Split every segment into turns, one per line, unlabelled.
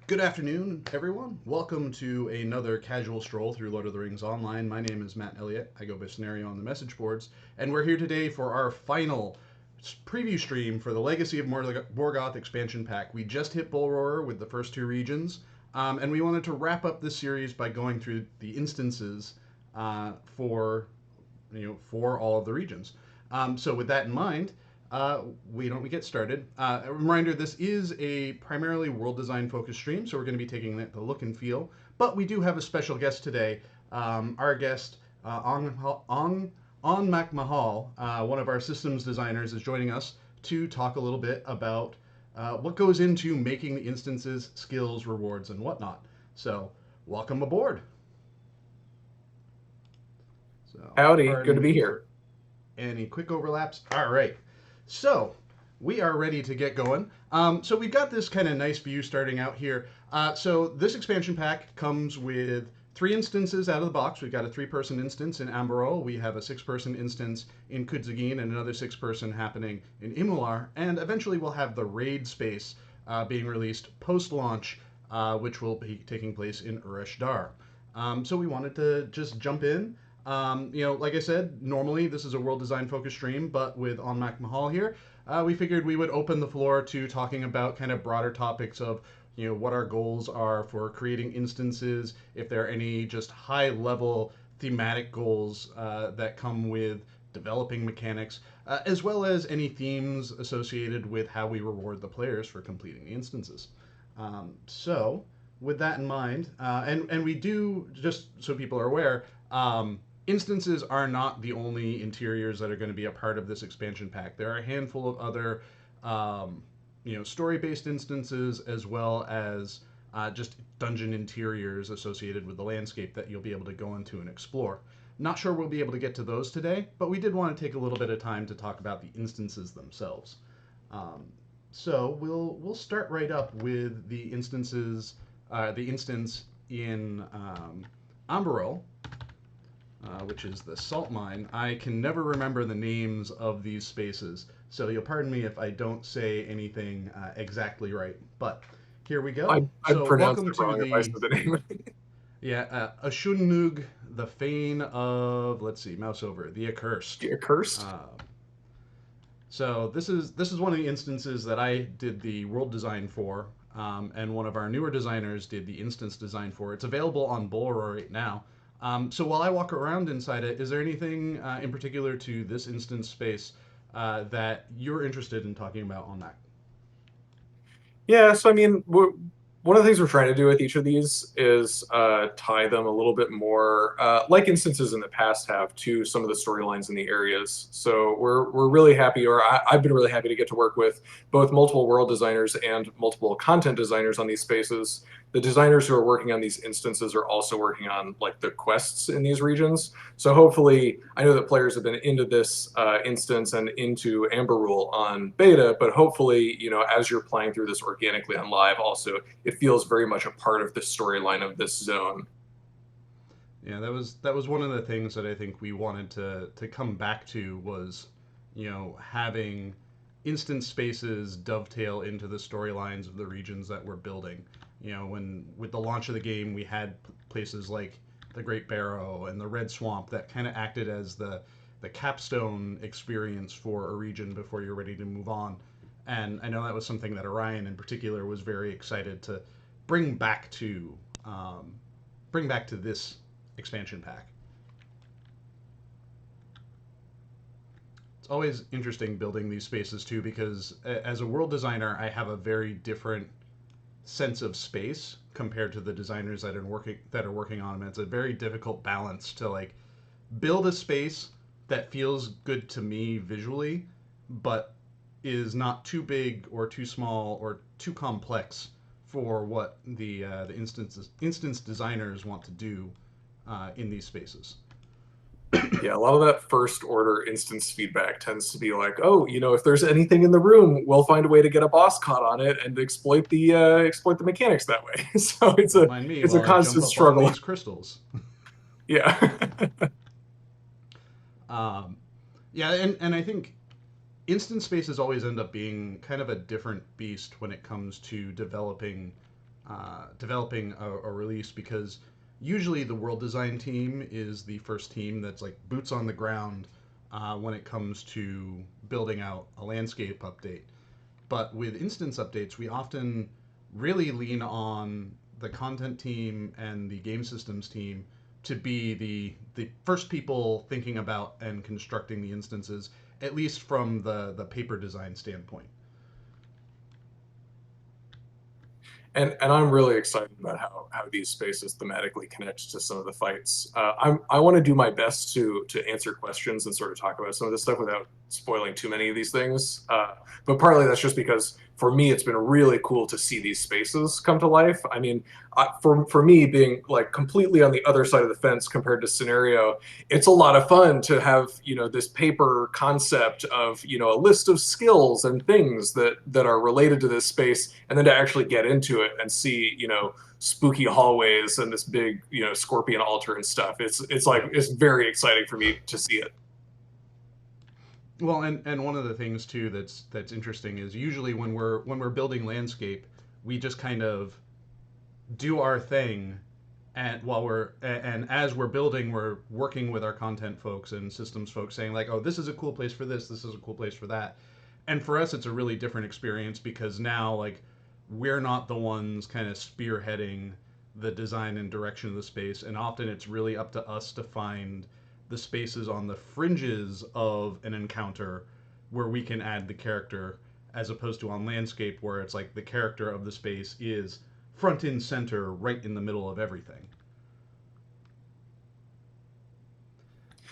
Good afternoon, everyone. Welcome to another casual stroll through Lord of the Rings Online. My name is Matt Elliott. I go by Scenario on the message boards, and we're here today for our final preview stream for the Legacy of Morgoth expansion pack. We just hit Bull Roarer with the first two regions, and we wanted to wrap up this series by going through the instances for for all of the regions. So with that in mind, we don't we get started. A reminder: this is a primarily world design focused stream, so we're going to be taking the look and feel. But we do have a special guest today. Our guest, On McMahal, one of our systems designers, is joining us to talk a little bit about what goes into making the instances, skills, rewards, and whatnot. So, welcome aboard. So,
Howdy, good
pardon
to be
me
here.
for any quick overlaps. All right. So we are ready to get going. So we've got this kind of nice view starting out here. So this expansion pack comes with three instances out of the box. We've got a three-person instance in Amberol. We have a six-person instance in Kudzagin and another six-person happening in Imular. And eventually we'll have the raid space being released post-launch, which will be taking place in Uresh-Dar. So we wanted to just jump in. Like I said, normally this is a world design focused stream, but with On Mac Mahal here, we figured we would open the floor to talking about kind of broader topics of, what our goals are for creating instances, if there are any just high level thematic goals that come with developing mechanics, as well as any themes associated with how we reward the players for completing the instances. So, with that in mind, and we do, just so people are aware, instances are not the only interiors that are going to be a part of this expansion pack. There are a handful of other, story-based instances as well as just dungeon interiors associated with the landscape that you'll be able to go into and explore. Not sure we'll be able to get to those today, but we did want to take a little bit of time to talk about the instances themselves. Um, so we'll start right up with the instances, the instance in Amberol, which is the salt mine. I can never remember the names of these spaces, so you'll pardon me if I don't say anything exactly right. But here we go.
I'd
So
pronounce
welcome
it
to
wrong if I
the
said the name.
Ashunug, the Fane of, let's see, mouse over, the Accursed.
Accursed.
Uh, so this is one of the instances that I did the world design for, and one of our newer designers did the instance design for. It's available on Bolero right now. So while I walk around inside it, is there anything in particular to this instance space that you're interested in talking about on that?
Yeah, so I mean, one of the things we're trying to do with each of these is tie them a little bit more, like instances in the past have, to some of the storylines in the areas. So we're really happy, or I've been really happy to get to work with both multiple world designers and multiple content designers on these spaces. The designers who are working on these instances are also working on like the quests in these regions. So hopefully, I know that players have been into this instance and into Amber Rule on beta, but hopefully, as you're playing through this organically on live, also it feels very much a part of the storyline of this zone.
Yeah, that was one of the things that I think we wanted to come back to was, having instant spaces dovetail into the storylines of the regions that we're building. When with the launch of the game, we had places like the Great Barrow and the Red Swamp that kind of acted as the capstone experience for a region before you're ready to move on. And I know that was something that Orion in particular was very excited to bring back to um, bring back to this expansion pack. It's always interesting building these spaces too because as a world designer, I have a very different sense of space compared to the designers that are working on them. It's a very difficult balance to like build a space that feels good to me visually, but is not too big or too small or too complex for what the instance designers want to do in these spaces.
Yeah, a lot of that first order instance feedback tends to be like, oh, if there's anything in the room, we'll find a way to get a boss caught on it and exploit the mechanics that way. So it's
Don't
a
mind me
it's a
while I jump
constant
up on
struggle.
these crystals.
Yeah.
um, yeah, and I think instance spaces always end up being kind of a different beast when it comes to developing developing a release, because usually the world design team is the first team that's like boots on the ground when it comes to building out a landscape update. But with instance updates, we often really lean on the content team and the game systems team to be the first people thinking about and constructing the instances, at least from the paper design standpoint.
And I'm really excited about how these spaces thematically connect to some of the fights. I want to do my best to answer questions and sort of talk about some of this stuff without spoiling too many of these things. But partly that's just because for me it's been really cool to see these spaces come to life. I mean, for me being like completely on the other side of the fence compared to scenario, it's a lot of fun to have this paper concept of a list of skills and things that are related to this space, and then to actually get into it and see spooky hallways and this big scorpion altar and stuff. It's like it's very exciting for me to see it.
Well, and one of the things too that's interesting is usually when we're building landscape, we just kind of do our thing, and as we're building, we're working with our content folks and systems folks, saying like, oh, this is a cool place for this is a cool place for that. And for us it's a really different experience, because now like we're not the ones kind of spearheading the design and direction of the space, and often it's really up to us to find the spaces on the fringes of an encounter where we can add the character, as opposed to on landscape where it's like the character of the space is front and center right in the middle of everything.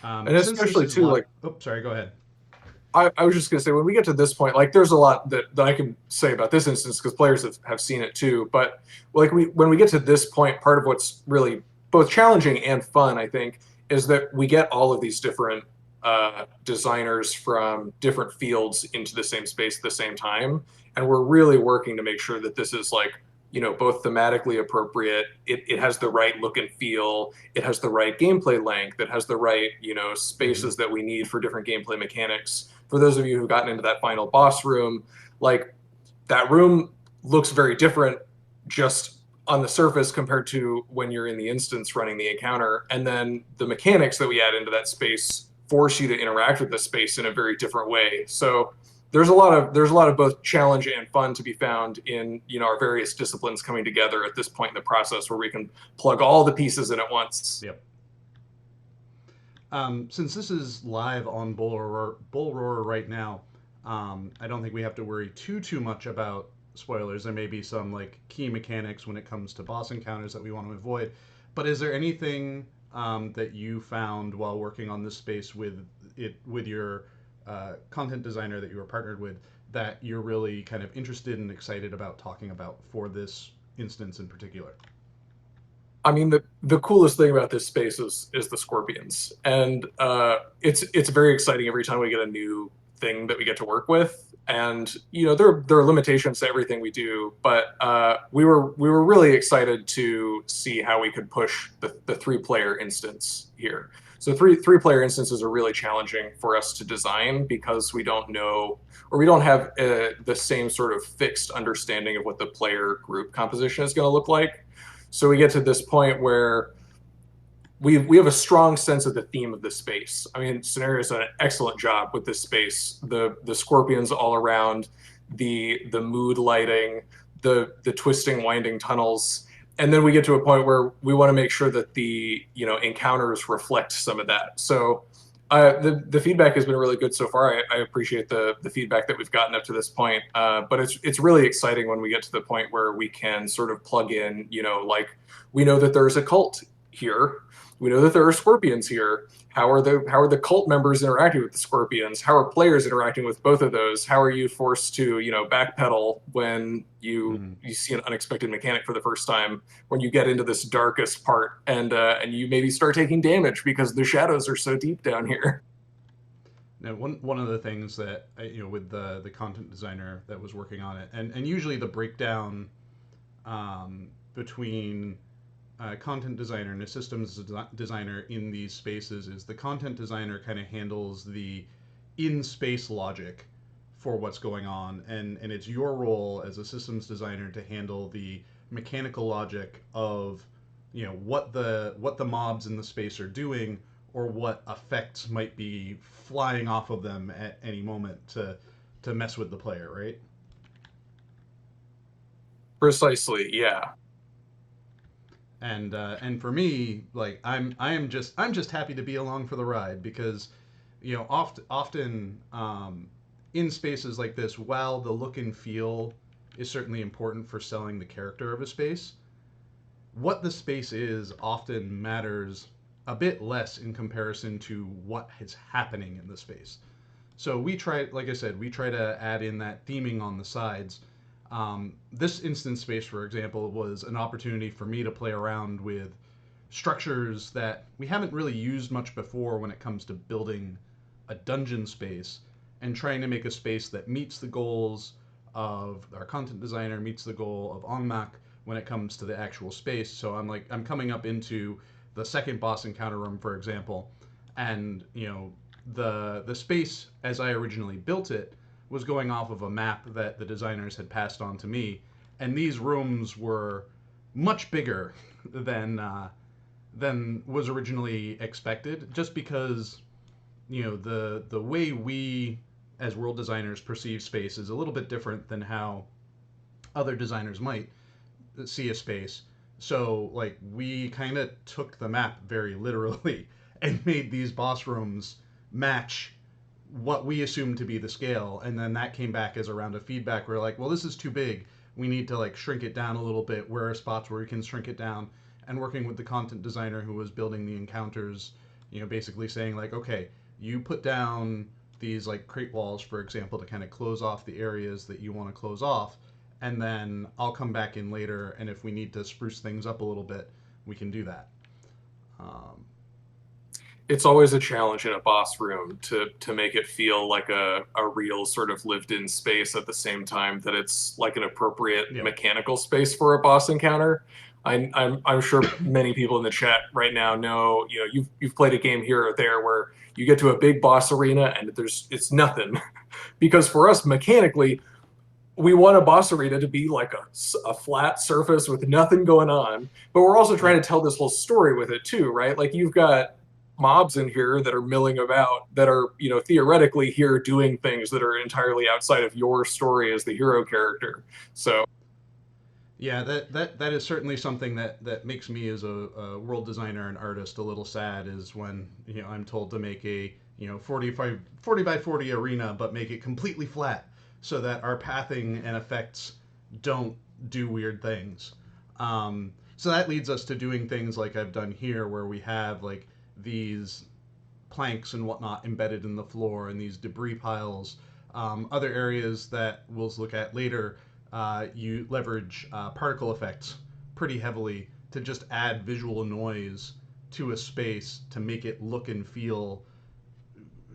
And
Since this
especially
is
too,
live,
like
oh, sorry, go ahead.
I was just gonna say, when we get to this point, like there's a lot that I can say about this instance because players have seen it too. But like when we get to this point, part of what's really both challenging and fun, I think, is that we get all of these different designers from different fields into the same space at the same time, and we're really working to make sure that this is like both thematically appropriate. It has the right look and feel. It has the right gameplay length. It has the right
Mm-hmm.
spaces that we need for different gameplay mechanics. For those of you who've gotten into that final boss room, like that room looks very different just on the surface compared to when you're in the instance running the encounter. And then the mechanics that we add into that space force you to interact with the space in a very different way. So there's a lot of both challenge and fun to be found in our various disciplines coming together at this point in the process where we can plug all the pieces in at once.
Yep. Since this is live on Bull Roar right now, I don't think we have to worry too much about spoilers. There may be some like key mechanics when it comes to boss encounters that we want to avoid. But is there anything that you found while working on this space with your content designer that you were partnered with, that you're really kind of interested and excited about talking about for this instance in particular?
I mean, the coolest thing about this space is the scorpions, and it's very exciting every time we get a new thing that we get to work with. And there are limitations to everything we do, but we were really excited to see how we could push the three-player instance here. So three-player instances are really challenging for us to design because we don't know, or we don't have the same sort of fixed understanding of what the player group composition is going to look like. So we get to this point where we have a strong sense of the theme of the space. I mean, Scenario's done an excellent job with this space. The scorpions all around, the mood lighting, the twisting, winding tunnels, and then we get to a point where we want to make sure that the encounters reflect some of that. So the feedback has been really good so far. I appreciate the feedback that we've gotten up to this point, but it's really exciting when we get to the point where we can sort of plug in, like we know that there's a cult here, we know that there are scorpions here. How are the cult members interacting with the scorpions? How are players interacting with both of those? How are you forced to backpedal when
Mm-hmm.
you see an unexpected mechanic for the first time? When you get into this darkest part and you maybe start taking damage because the shadows are so deep down here.
Now, one of the things that with the content designer that was working on it, and usually the breakdown between content designer and a systems designer in these spaces is the content designer kind of handles the in space logic for what's going on, and it's your role as a systems designer to handle the mechanical logic of what the mobs in the space are doing, or what effects might be flying off of them at any moment to mess with the player, right?
Precisely, yeah.
And for me, like I'm just happy to be along for the ride, because often in spaces like this, while the look and feel is certainly important for selling the character of a space, what the space is often matters a bit less in comparison to what is happening in the space. So we try, like I said, we try to add in that theming on the sides. This instance space, for example, was an opportunity for me to play around with structures that we haven't really used much before when it comes to building a dungeon space, and trying to make a space that meets the goals of our content designer, meets the goal of Ongmak when it comes to the actual space. So I'm coming up into the second boss encounter room, for example, and the space as I originally built it was going off of a map that the designers had passed on to me, and these rooms were much bigger than was originally expected, just because the way we as world designers perceive space is a little bit different than how other designers might see a space. So like we kind of took the map very literally and made these boss rooms match what we assumed to be the scale, and then that came back as a round of feedback. We're like, well, this is too big. We need to like shrink it down a little bit. Where are spots where we can shrink it down? And working with the content designer who was building the encounters, basically saying like, okay, you put down these like crate walls, for example, to kind of close off the areas that you want to close off, and then I'll come back in later, and if we need to spruce things up a little bit, we can do that. Um,
It's always a challenge in a boss room to make it feel like a real sort of lived-in space at the same time that it's like an appropriate
yeah,
mechanical space for a boss encounter. I'm sure many people in the chat right now know, you've played a game here or there where you get to a big boss arena and it's nothing. Because for us mechanically, we want a boss arena to be like a flat surface with nothing going on, but we're also trying
yeah.
to tell this whole story with it too, right? Like you've got mobs in here that are milling about that are, theoretically here doing things that are entirely outside of your story as the hero character. So
Yeah, that is certainly something that makes me as a world designer and artist a little sad, is when I'm told to make a 40 by 40 arena, but make it completely flat so that our pathing and effects don't do weird things. So that leads us to doing things like I've done here, where we have like these planks and whatnot embedded in the floor, and these debris piles. Other areas that we'll look at later, you leverage particle effects pretty heavily to just add visual noise to a space to make it look and feel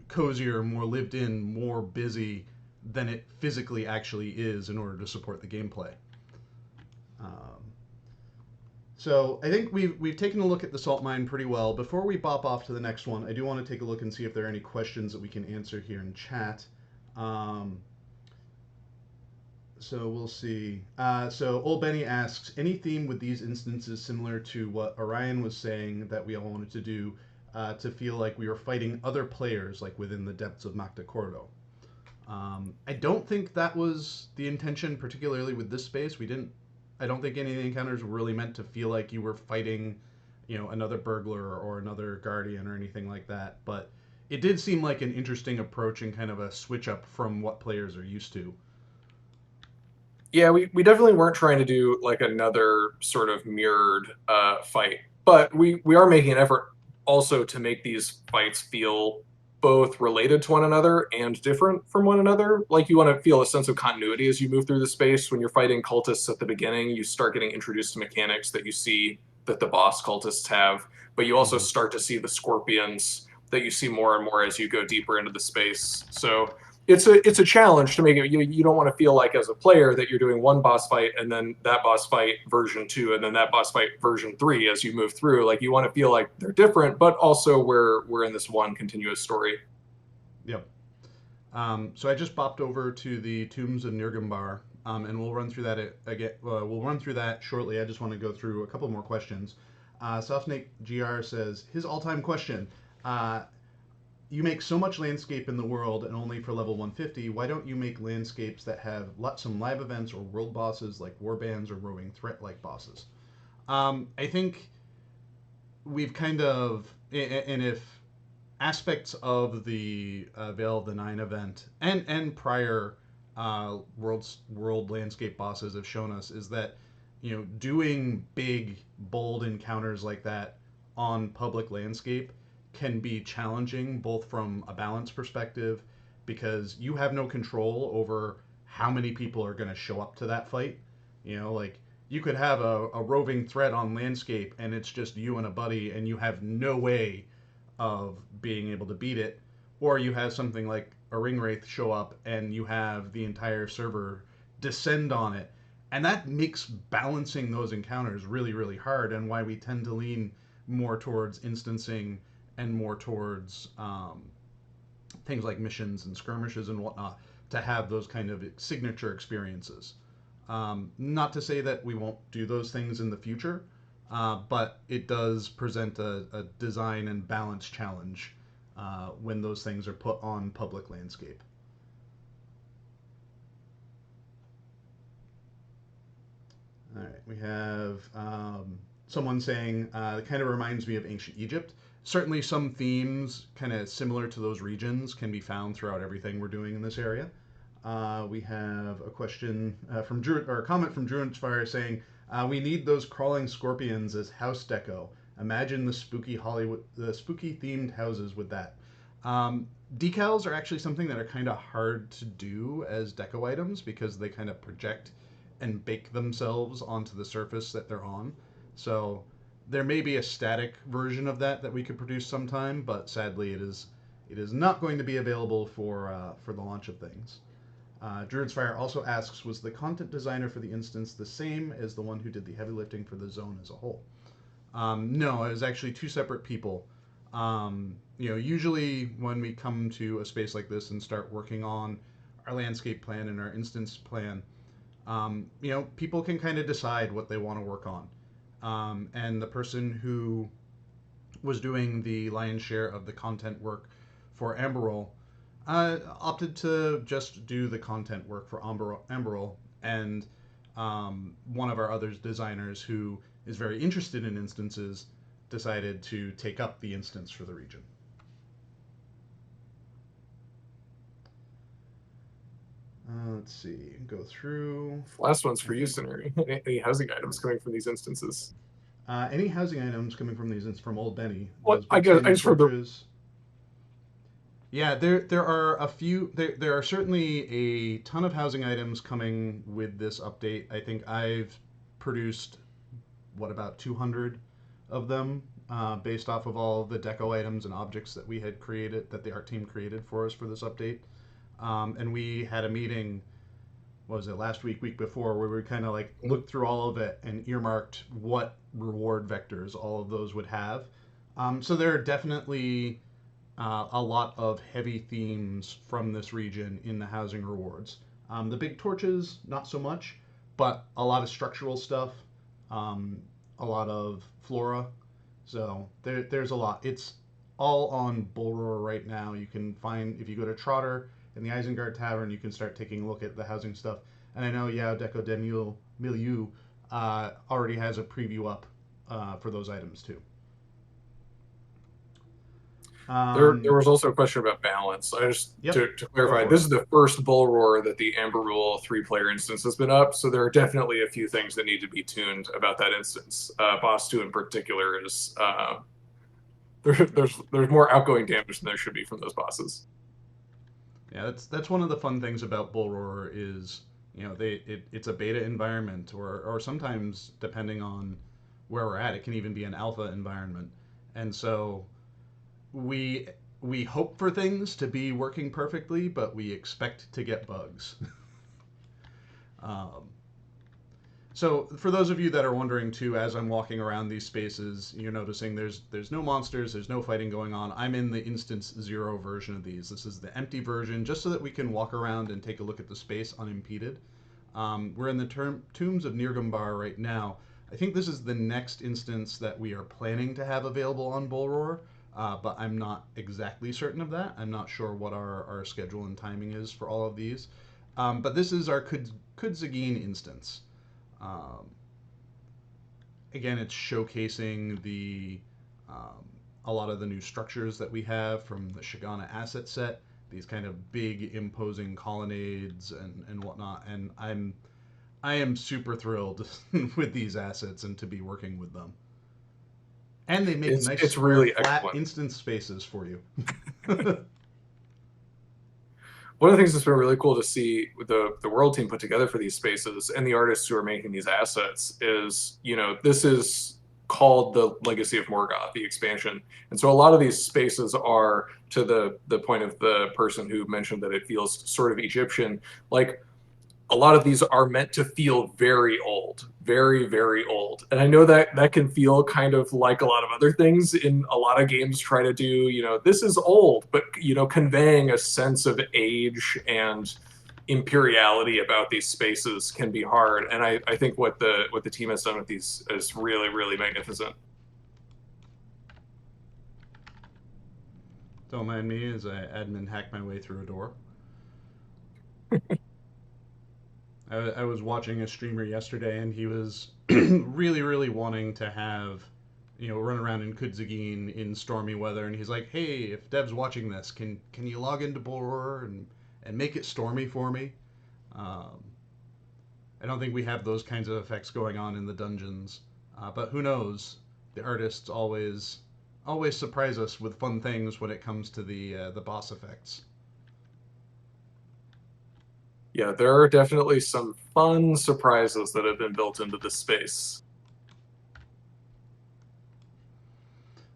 cozier, more lived in, more busy than it physically actually is, in order to support the gameplay. Um, so I think we've taken a look at the salt mine pretty well. Before we bop off to the next one, I do want to take a look and see if there are any questions that we can answer here in chat. Um, so we'll see. So Old Benny asks, any theme with these instances similar to what Orion was saying that we all wanted to do, to feel like we were fighting other players, like within the depths of Magda Cordo? I don't think that was the intention, particularly with this space. We didn't. I don't think any of the encounters were really meant to feel like you were fighting, another burglar or another guardian or anything like that. But it did seem like an interesting approach and kind of a switch up from what players are used to.
yeah, we definitely weren't trying to do like another sort of mirrored fight, but we are making an effort also to make these fights feel both related to one another and different from one another. Like you want to feel a sense of continuity as you move through the space. When you're fighting cultists at the beginning, you start getting introduced to mechanics that you see that the boss cultists have, but you also
Mm-hmm.
start to see the scorpions that you see more and more as you go deeper into the space. So it's a challenge to make it. You don't want to feel like as a player that you're doing one boss fight and then that boss fight version 2 and then that boss fight version 3 as you move through. Like you want to feel like they're different, but also we're in this one continuous story.
Yep. So I just bopped over to the Tombs of Nirgambar, and we'll run through that again. We'll run through that shortly. I just want to go through a couple more questions. Softsnake GR says his all-time question: uh, You make so much landscape in the world, and only for level 150. Why don't you make landscapes that have some live events or world bosses like warbands or roving threat-like bosses? I think we've kind of, and if aspects of the Veil of the Nine event and prior world landscape bosses have shown us is that doing big bold encounters like that on public landscape can be challenging both from a balance perspective because you have no control over how many people are going to show up to that fight. Like you could have a roving threat on landscape and it's just you and a buddy and you have no way of being able to beat it, or you have something like a ring wraith show up and you have the entire server descend on it, and that makes balancing those encounters really really hard, and why we tend to lean more towards instancing and more towards things like missions and skirmishes and whatnot to have those kind of signature experiences. Not to say that we won't do those things in the future, but it does present a design and balance challenge when those things are put on public landscape. All right, we have someone saying it kind of reminds me of ancient Egypt. Certainly, some themes kind of similar to those regions can be found throughout everything we're doing in this area. We have a question from Drew, or a comment from Druid's Fire saying, "We need those crawling scorpions as house deco. Imagine the spooky themed houses with that." Decals are actually something that are kind of hard to do as deco items because they kind of project and bake themselves onto the surface that they're on. So there may be a static version of that we could produce sometime, but sadly it is not going to be available for the launch of things. Druid's Fire also asks, was the content designer for the instance the same as the one who did the heavy lifting for the zone as a whole? No, it was actually two separate people. Usually when we come to a space like this and start working on our landscape plan and our instance plan, people can kind of decide what they want to work on. And the person who was doing the lion's share of the content work for Amberol opted to just do the content work for Amberol, and one of our other designers who is very interested in instances decided to take up the instance for the region. Let's see, go through.
Last one's for you, Scenery. Any housing items coming from these instances?
Any housing items coming from these from Old Benny?
What I guess I just heard
torches. Yeah, there are a few. There are certainly a ton of housing items coming with this update. I think I've produced about 200 of them based off of all the deco items and objects that we had created, that the art team created for us for this update. And we had a meeting, what was it, last week before, where we kind of like looked through all of it and earmarked what reward vectors all of those would have. So there are definitely a lot of heavy themes from this region in the housing rewards. The big torches, not so much, but a lot of structural stuff, a lot of flora. So there's a lot. It's all on Bull Roar right now. You can find, if you go to Trotter in the Isengard Tavern, you can start taking a look at the housing stuff. And I know Yao Deco de Milieu already has a preview up for those items too.
There was also a question about balance. To clarify, this is the first Bull Roar that the Amber Rule 3-player instance has been up, so there are definitely a few things that need to be tuned about that instance. Boss 2 in particular is there's more outgoing damage than there should be from those bosses.
Yeah, that's one of the fun things about Bull Roar is it's a beta environment, or sometimes depending on where we're at, it can even be an alpha environment, and so we hope for things to be working perfectly, but we expect to get bugs. So for those of you that are wondering too, as I'm walking around these spaces, you're noticing there's no monsters, there's no fighting going on. I'm in the instance 0 version of these. This is the empty version, just so that we can walk around and take a look at the space unimpeded. We're in the Tombs of Nirgumbar right now. I think this is the next instance that we are planning to have available on Bullroar, but I'm not exactly certain of that. I'm not sure what our schedule and timing is for all of these. But this is our Kudzagin instance. Um, Again, it's showcasing um, a lot of the new structures that we have from the Shigana asset set. These kind of big, imposing colonnades and whatnot. And I am super thrilled with these assets and to be working with them. And they make nice
It's
square,
really
flat
excellent.
instance spaces for you.
One of the things that's been really cool to see with the world team put together for these spaces and the artists who are making these assets is, this is called the Legacy of Morgoth, the expansion. And so a lot of these spaces are, to the point of the person who mentioned that it feels sort of Egyptian, like a lot of these are meant to feel very old, very, very old. And I know that that can feel kind of like a lot of other things in a lot of games try to do, this is old, but, conveying a sense of age and imperiality about these spaces can be hard. And I think what the team has done with these is really, really magnificent.
Don't mind me as I admin hack my way through a door. I was watching a streamer yesterday, and he was really, really wanting to have, run around in Kudzagin in stormy weather. And he's like, "Hey, if Dev's watching this, can you log into Boror and make it stormy for me?" Um, I don't think we have those kinds of effects going on in the dungeons, but who knows? The artists always surprise us with fun things when it comes to the boss effects.
Yeah, there are definitely some fun surprises that have been built into this space.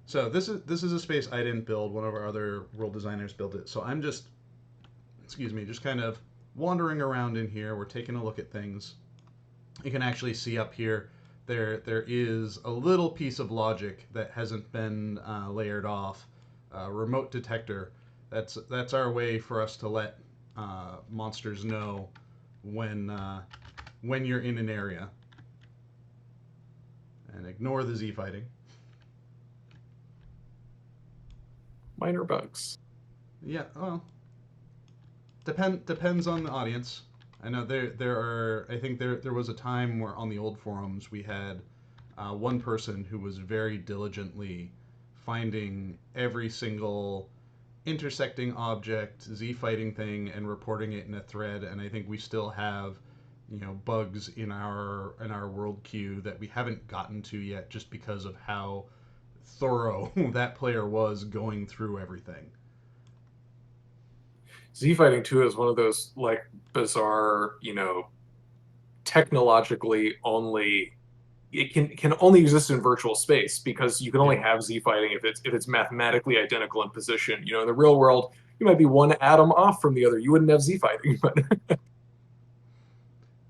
So this is a space I didn't build. One of our other world designers built it. So I'm just, excuse me, just kind of wandering around in here. We're taking a look at things. You can actually see up here there is a little piece of logic that hasn't been layered off. Remote detector. That's our way for us to let monsters know when you're in an area. And ignore the Z fighting.
Minor bugs.
Yeah, well, depends on the audience. I know there are. I think there was a time where on the old forums we had one person who was very diligently finding every single intersecting object, Z fighting thing, and reporting it in a thread. And I think we still have, bugs in our world queue that we haven't gotten to yet, just because of how thorough that player was going through everything.
Z Fighting 2 is one of those like bizarre, technologically only it can only exist in virtual space because you can only
Yeah.
have Z Fighting if it's mathematically identical in position. In the real world, you might be one atom off from the other. You wouldn't have Z Fighting, but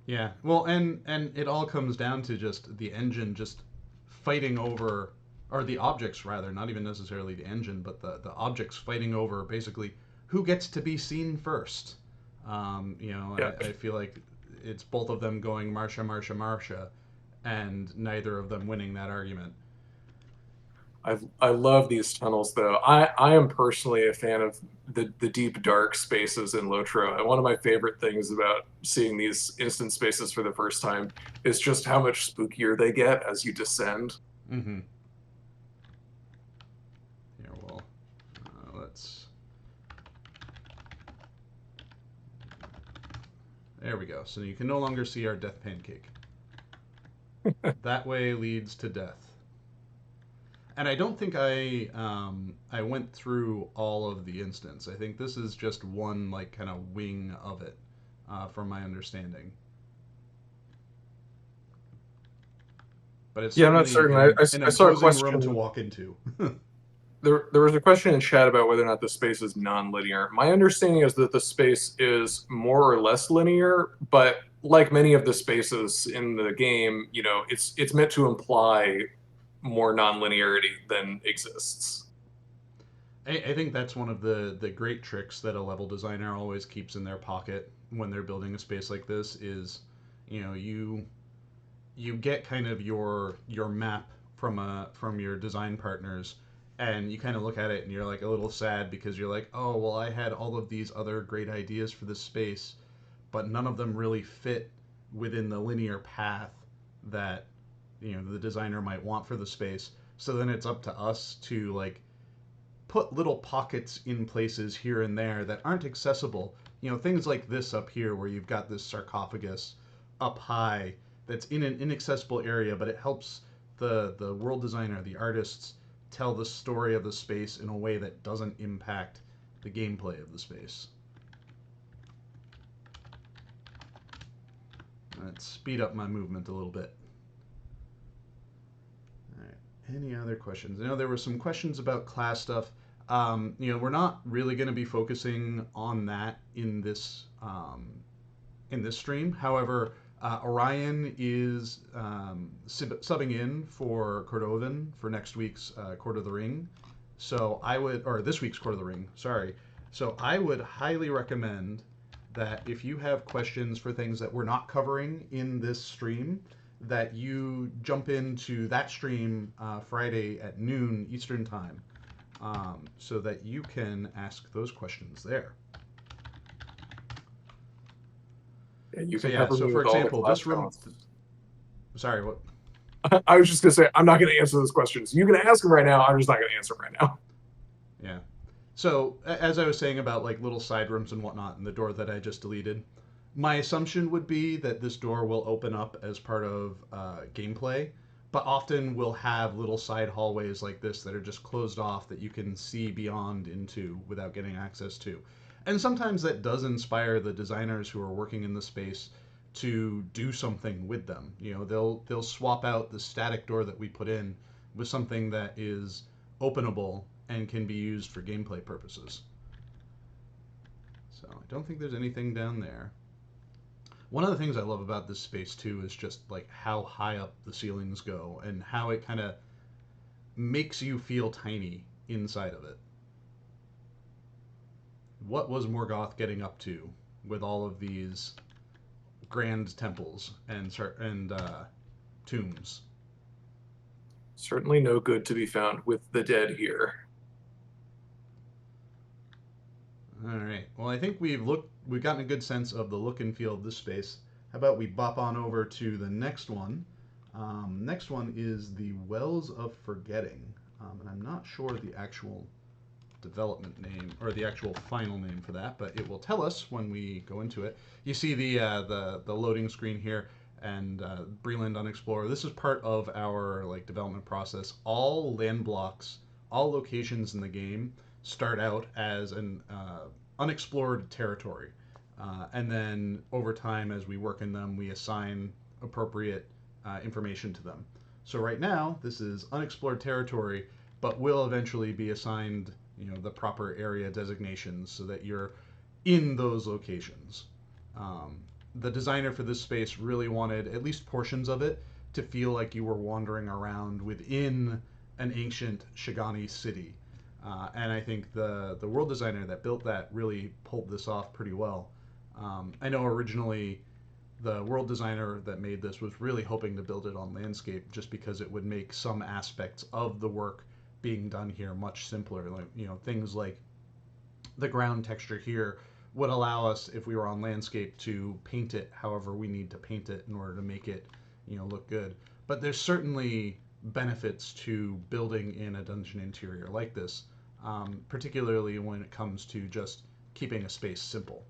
Yeah. Well, and it all comes down to just the engine just fighting over, or the objects rather, not even necessarily the engine, but the objects fighting over basically who gets to be seen first.
yeah.
I feel like it's both of them going Marsha, Marsha, Marsha, and neither of them winning that argument.
I love these tunnels though. I am personally a fan of the deep dark spaces in Lotro. And one of my favorite things about seeing these instant spaces for the first time is just how much spookier they get as you descend.
Mm-hmm. Here, well, let's. There we go. So you can no longer see our death pancake. That way leads to death. And I don't think I went through all of the instance. I think this is just one like kind of wing of it, from my understanding. But it's
Yeah, I'm not
certainly
certain.
an
I saw a
imposing room to
question.
walk into.
There was a question in chat about whether or not the space is non-linear. My understanding is that the space is more or less linear, but like many of the spaces in the game, it's meant to imply more nonlinearity than exists.
I think that's one of the great tricks that a level designer always keeps in their pocket when they're building a space like this is, you get kind of your map from your design partners, and you kind of look at it and you're like a little sad because you're like, oh well, I had all of these other great ideas for this space, but none of them really fit within the linear path that the designer might want for the space. So then it's up to us to like put little pockets in places here and there that aren't accessible. Things like this up here where you've got this sarcophagus up high that's in an inaccessible area, but it helps the world designer, the artists, tell the story of the space in a way that doesn't impact the gameplay of the space. Let's speed up my movement a little bit. All right. Any other questions? I know there were some questions about class stuff. We're not really going to be focusing on that in this stream. However, Orion is subbing in for Cordovan for next week's Court of the Ring. So or this week's Court of the Ring, sorry. So I would highly recommend that if you have questions for things that we're not covering in this stream, that you jump into that stream Friday at noon Eastern Time, so that you can ask those questions there.
And you
So
can
yeah,
pepper
so
me
for
with all the
example,
class
this room.
costs.
Sorry, what?
I was just gonna say I'm not gonna answer those questions. You can ask them right now. I'm just not gonna answer them right now.
Yeah. So as I was saying about like little side rooms and whatnot, and the door that I just deleted, my assumption would be that this door will open up as part of gameplay, but often we'll have little side hallways like this that are just closed off that you can see beyond into without getting access to. And sometimes that does inspire the designers who are working in the space to do something with them. They'll swap out the static door that we put in with something that is openable and can be used for gameplay purposes. So I don't think there's anything down there. One of the things I love about this space too is just like how high up the ceilings go and how it kind of makes you feel tiny inside of it. What was Morgoth getting up to with all of these grand temples and tombs?
Certainly no good to be found with the dead here.
All right. Well, I think we've gotten a good sense of the look and feel of this space. How about we bop on over to the next one? Next one is the Wells of Forgetting, and I'm not sure the actual development name or the actual final name for that, but it will tell us when we go into it. You see the loading screen here, and Breland Unexplored. This is part of our like development process. All land blocks, all locations in the game start out as an unexplored territory, and then over time, as we work in them, we assign appropriate information to them. So right now, this is unexplored territory, but will eventually be assigned the proper area designations so that you're in those locations. The designer for this space really wanted at least portions of it to feel like you were wandering around within an ancient Shigani city. And I think the world designer that built that really pulled this off pretty well. I know originally the world designer that made this was really hoping to build it on landscape just because it would make some aspects of the work being done here much simpler. Like, things like the ground texture here would allow us, if we were on landscape, to paint it however we need to paint it in order to make it, look good. But there's certainly benefits to building in a dungeon interior like this, particularly when it comes to just keeping a space simple.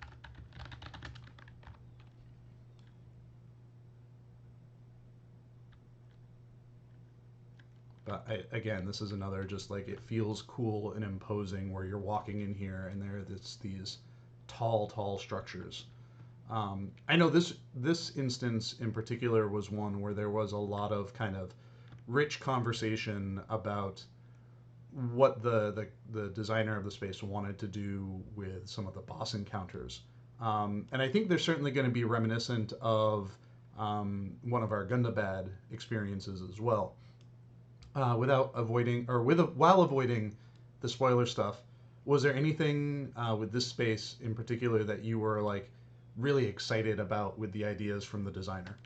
But again, this is another just like it feels cool and imposing where you're walking in here and there are these tall structures. I know this instance in particular was one where there was a lot of kind of rich conversation about what the designer of the space wanted to do with some of the boss encounters. And I think they're certainly going to be reminiscent of one of our Gundabad experiences as well. Without avoiding, or while avoiding the spoiler stuff, was there anything with this space in particular that you were like really excited about with the ideas from the designer?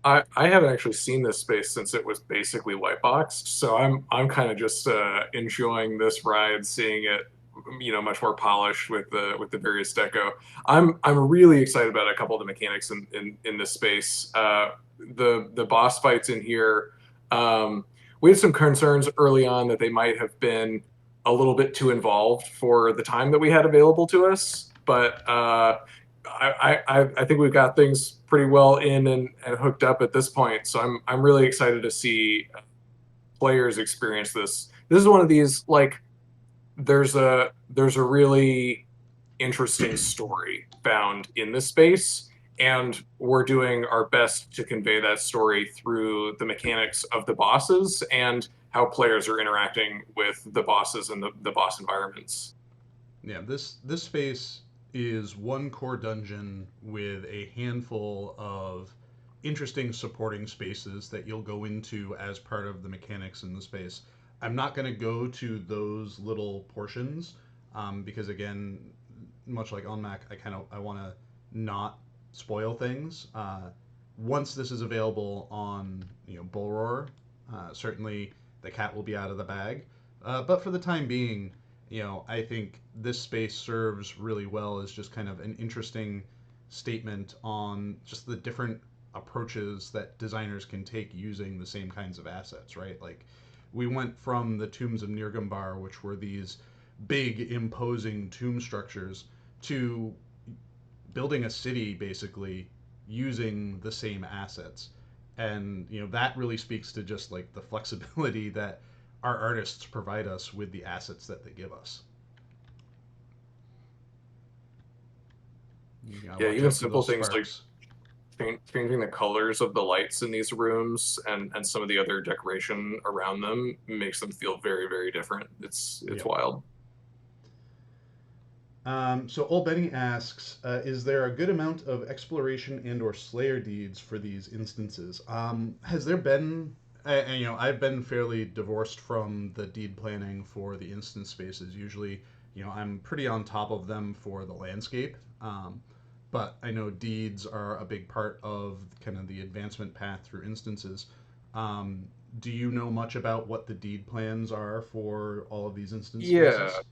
I haven't actually seen this space since it was basically white boxed, so I'm kind of just enjoying this ride, seeing it, much more polished with the various deco. I'm really excited about a couple of the mechanics in this space. The boss fights in here, um, we had some concerns early on that they might have been a little bit too involved for the time that we had available to us, but I think we've got things pretty well in and hooked up at this point. So I'm really excited to see players experience this. This is one of these like there's a really interesting story found in this space, and we're doing our best to convey that story through the mechanics of the bosses and how players are interacting with the bosses and the boss environments.
Yeah, this space is one core dungeon with a handful of interesting supporting spaces that you'll go into as part of the mechanics in the space. I'm not going to go to those little portions because again, much like on Mac, I want to not spoil things. Once this is available on Bullroar, certainly the cat will be out of the bag. But for the time being, I think this space serves really well as just kind of an interesting statement on just the different approaches that designers can take using the same kinds of assets, right? Like we went from the tombs of Nirgambar, which were these big, imposing tomb structures, to building a city basically using the same assets. And that really speaks to just like the flexibility that our artists provide us with the assets that they give us. You gotta
Yeah,
watch
even
out for
simple
those
things like
sparks.
changing the colors of the lights in these rooms and some of the other decoration around them makes them feel very, very different. It's
Yep.
wild.
So Old Benny asks, is there a good amount of exploration and/or Slayer deeds for these instances? Has there been? I've been fairly divorced from the deed planning for the instance spaces. Usually, I'm pretty on top of them for the landscape. But I know deeds are a big part of kind of the advancement path through instances. Um, do you know much about what the deed plans are for all of these instance
Yeah,
spaces?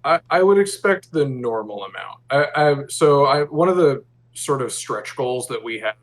I would expect the normal amount. One of the sort of stretch goals that we have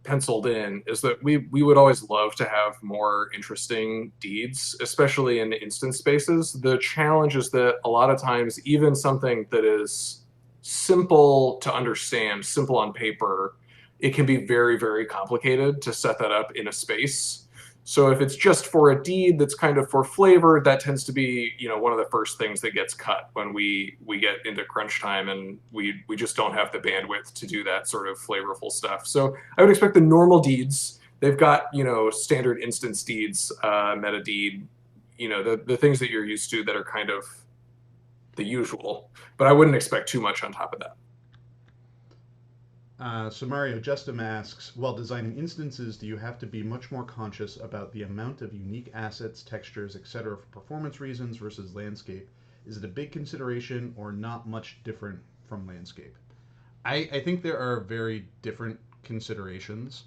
penciled in is that we would always love to have more interesting deeds, especially in instance spaces. The challenge is that a lot of times, even something that is simple to understand, simple on paper, it can be very, very complicated to set that up in a space. So if it's just for a deed that's kind of for flavor, that tends to be, one of the first things that gets cut when we get into crunch time and we just don't have the bandwidth to do that sort of flavorful stuff. So I would expect the normal deeds. They've got, standard instance deeds, meta deed, the things that you're used to that are kind of the usual. But I wouldn't expect too much on top of that.
So Mario Justum asks, while designing instances, do you have to be much more conscious about the amount of unique assets, textures, etc. for performance reasons versus landscape? Is it a big consideration or not much different from landscape? I think there are very different considerations.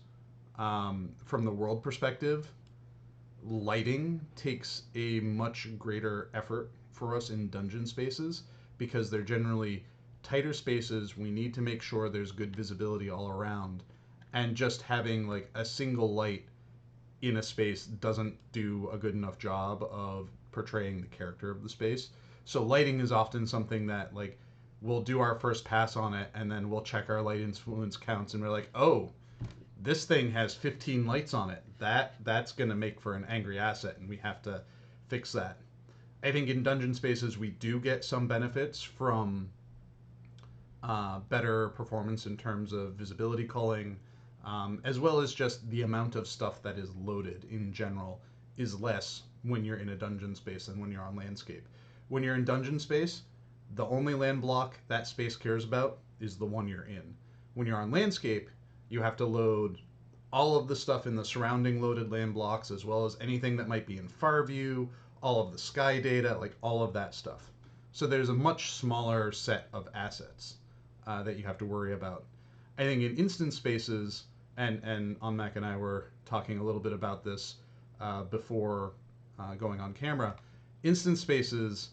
From the world perspective, lighting takes a much greater effort for us in dungeon spaces because they're generally tighter spaces. We need to make sure there's good visibility all around. And just having like a single light in a space doesn't do a good enough job of portraying the character of the space. So lighting is often something that like we'll do our first pass on it and then we'll check our light influence counts and we're like, "Oh, this thing has 15 lights on it. That's going to make for an angry asset and we have to fix that." I think in dungeon spaces we do get some benefits from better performance in terms of visibility culling, as well as just the amount of stuff that is loaded in general is less when you're in a dungeon space than when you're on landscape. When you're in dungeon space, The only land block that space cares about is the one you're in. When you're on landscape, you have to load all of the stuff in the surrounding loaded land blocks, as well as anything that might be in far view, all of the sky data, like all of that stuff. So there's a much smaller set of assets that you have to worry about. I think in instance spaces, and Mac and I were talking a little bit about this before going on camera. Instance spaces,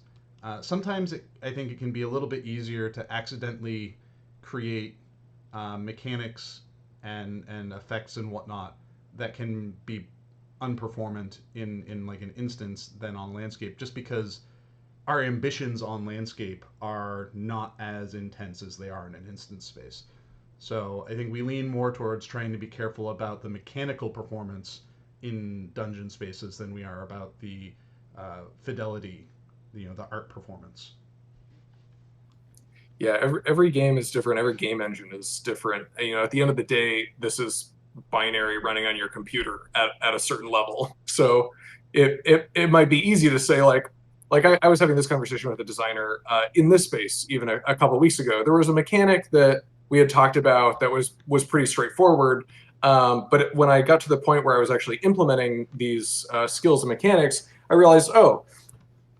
sometimes I think it can be a little bit easier to accidentally create mechanics and effects and whatnot that can be unperformant in like an instance than on landscape, just because our ambitions on landscape are not as intense as they are in an instance space. So I think we lean more towards trying to be careful about the mechanical performance in dungeon spaces than we are about the fidelity, the art performance.
Yeah, every game is different. Every game engine is different. And, at the end of the day, this is binary running on your computer at a certain level. So it might be easy to say like I was having this conversation with a designer in this space even a couple of weeks ago. There was a mechanic that we had talked about that was pretty straightforward. But when I got to the point where I was actually implementing these skills and mechanics, I realized, oh,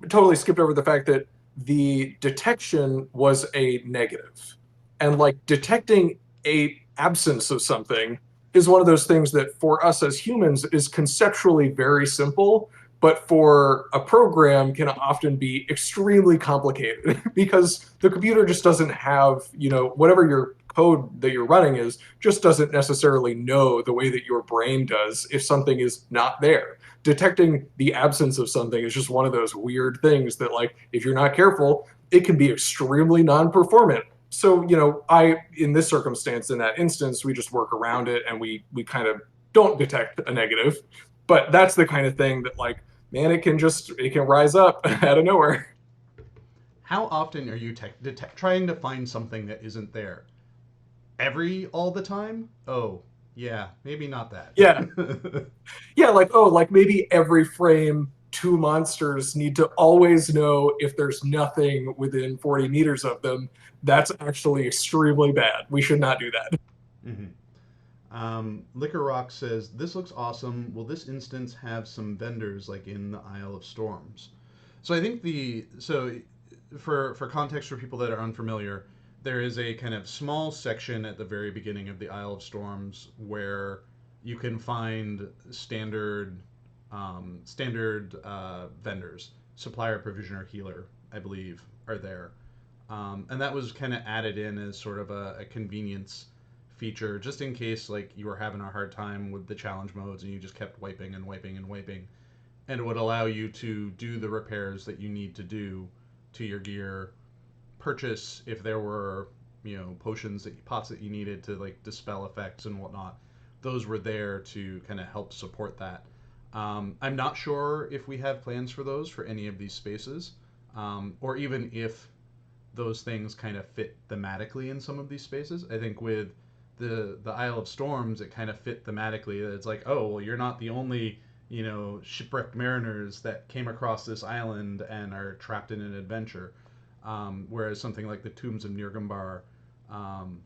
totally skipped over the fact that the detection was a negative. And like detecting a absence of something is one of those things that for us as humans is conceptually very simple, but for a program can often be extremely complicated because the computer just doesn't have, whatever your code that you're running is just doesn't necessarily know the way that your brain does if something is not there. Detecting the absence of something is just one of those weird things that, like, if you're not careful, it can be extremely non-performant. So, in this circumstance, in that instance, we just work around it and we kind of don't detect a negative. But that's the kind of thing that, like, man, it can rise up out of nowhere.
How often are you trying to find something that isn't there? All the time? Oh, yeah, maybe not that.
Yeah. Yeah, like, oh, like maybe every frame two monsters need to always know if there's nothing within 40 meters of them. That's actually extremely bad. We should not do that.
Mhm. Liquor Rock says, "This looks awesome. Will this instance have some vendors like in the Isle of Storms?" So I think for context for people that are unfamiliar, there is a kind of small section at the very beginning of the Isle of Storms where you can find standard vendors, supplier, provisioner, healer, I believe, are there. And that was kind of added in as sort of a convenience feature, just in case like you were having a hard time with the challenge modes and you just kept wiping and wiping and wiping, and it would allow you to do the repairs that you need to do to your gear, purchase if there were potions pots that you needed to like dispel effects and whatnot. Those were there to kind of help support that. I'm not sure if we have plans for those for any of these spaces, or even if those things kind of fit thematically in some of these spaces. I think with the Isle of Storms, it kind of fit thematically. It's like, oh, well, you're not the only shipwrecked mariners that came across this island and are trapped in an adventure. Whereas something like the Tombs of Nirgambar, um,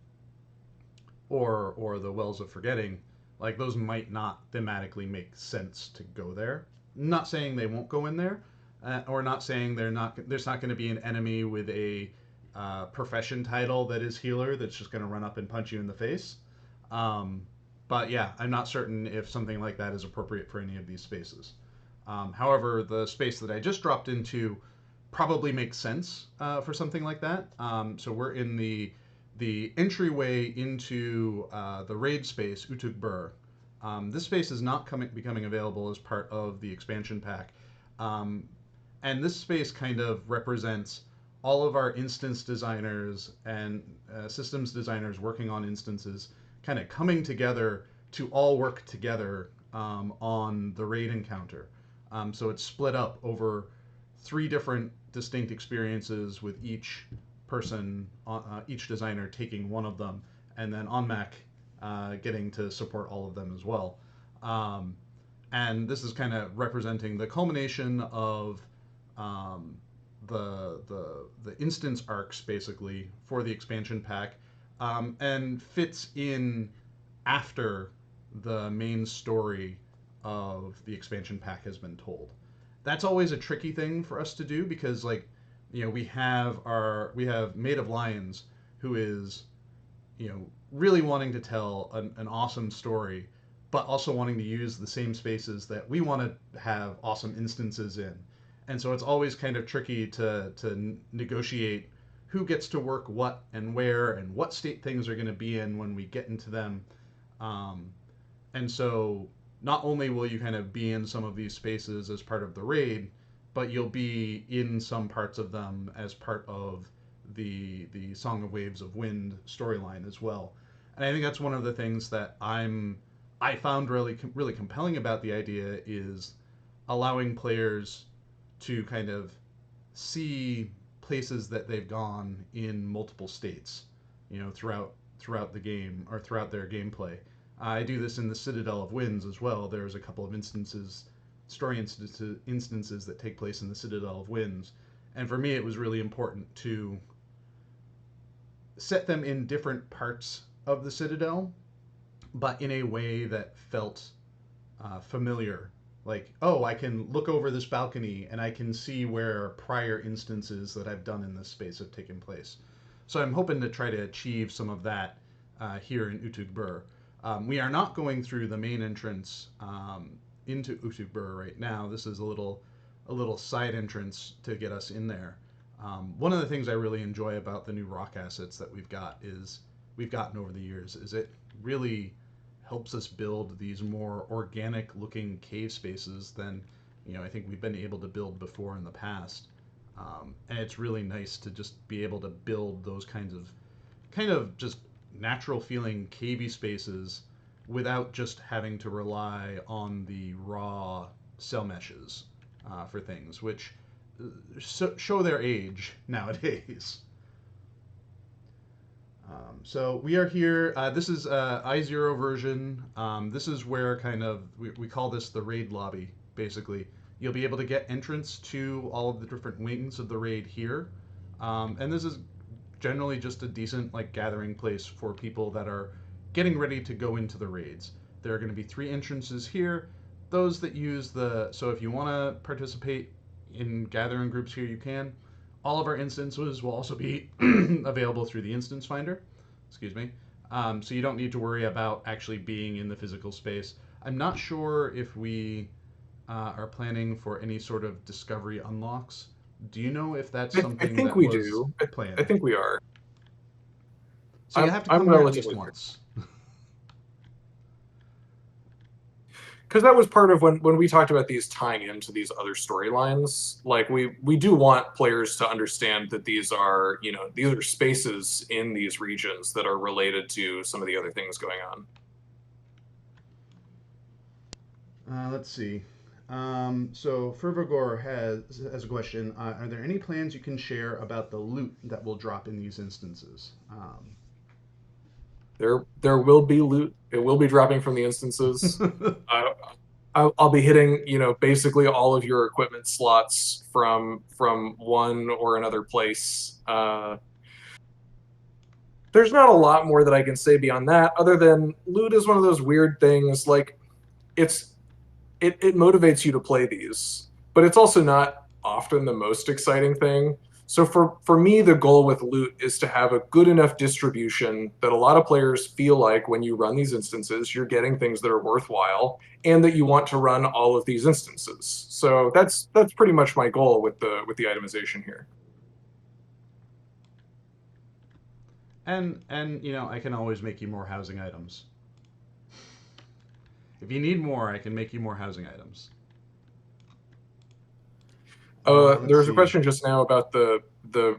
or the Wells of Forgetting, like those might not thematically make sense to go there. Not saying they won't go in there, or not saying there's not going to be an enemy with a profession title that is healer that's just going to run up and punch you in the face. Um, but yeah, I'm not certain if something like that is appropriate for any of these spaces. However, the space that I just dropped into probably makes sense for something like that. So we're in the entryway into the raid space, Utug Bur. This space is not becoming available as part of the expansion pack. Um, and this space kind of represents all of our instance designers and systems designers working on instances kind of coming together to all work together on the raid encounter. So it's split up over three different distinct experiences with each person, each designer taking one of them, and then on Mac getting to support all of them as well. Um, and this is kind of representing the culmination of um, the instance arcs basically for the expansion pack, and fits in after the main story of the expansion pack has been told. That's always a tricky thing for us to do because, like, we have Maid of Lions, who is, really wanting to tell an awesome story, but also wanting to use the same spaces that we want to have awesome instances in. And so it's always kind of tricky to negotiate who gets to work what and where and what state things are going to be in when we get into them. Um, and so not only will you kind of be in some of these spaces as part of the raid, but you'll be in some parts of them as part of the Song of Waves of Wind storyline as well. And I think that's one of the things that I found really compelling about the idea is allowing players to kind of see places that they've gone in multiple states, throughout the game or throughout their gameplay. I do this in the Citadel of Winds as well. There's a couple of story instances that take place in the Citadel of Winds, and for me, it was really important to set them in different parts of the Citadel, but in a way that felt familiar. Like, oh, I can look over this balcony and I can see where prior instances that I've done in this space have taken place. So I'm hoping to try to achieve some of that here in Utugbur. We are not going through the main entrance into Utugbur right now. This is a little side entrance to get us in there. One of the things I really enjoy about the new rock assets that we've gotten over the years is it really helps us build these more organic looking cave spaces than I think we've been able to build before in the past. And it's really nice to just be able to build those kind of just natural feeling cavey spaces without just having to rely on the raw cell meshes for things, which show their age nowadays. So we are here. This is I0 version. This is where we call this the raid lobby, basically. You'll be able to get entrance to all of the different wings of the raid here. And this is generally just a decent gathering place for people that are getting ready to go into the raids. There are going to be 3 entrances here. Those that use so if you want to participate in gathering groups here, you can. All of our instances will also be available through the instance finder. Excuse me. So you don't need to worry about actually being in the physical space. I'm not sure if we are planning for any sort of discovery unlocks. Do you know if that's
I
something
think
that
we
was
do. I
planned?
think we are.
So you have to
I'm
come here at least
relatively
once.
because that was part of when we talked about these tying into these other storylines. Like we do want players to understand that these are these are spaces in these regions that are related to some of the other things going on.
Let's see. So Fervagor has a question. Are there any plans you can share about the loot that will drop in these instances?
There will be loot. It will be dropping from the instances. I'll be hitting basically all of your equipment slots from one or another place. There's not a lot more that I can say beyond that, other than loot is one of those weird things. Like it motivates you to play these, but it's also not often the most exciting thing. So for me, the goal with loot is to have a good enough distribution that a lot of players feel like when you run these instances, you're getting things that are worthwhile and that you want to run all of these instances. So that's pretty much my goal with the itemization here.
And I can always make you more housing items. If you need more, I can make you more housing items.
There
Let's
was a
see.
question just now about the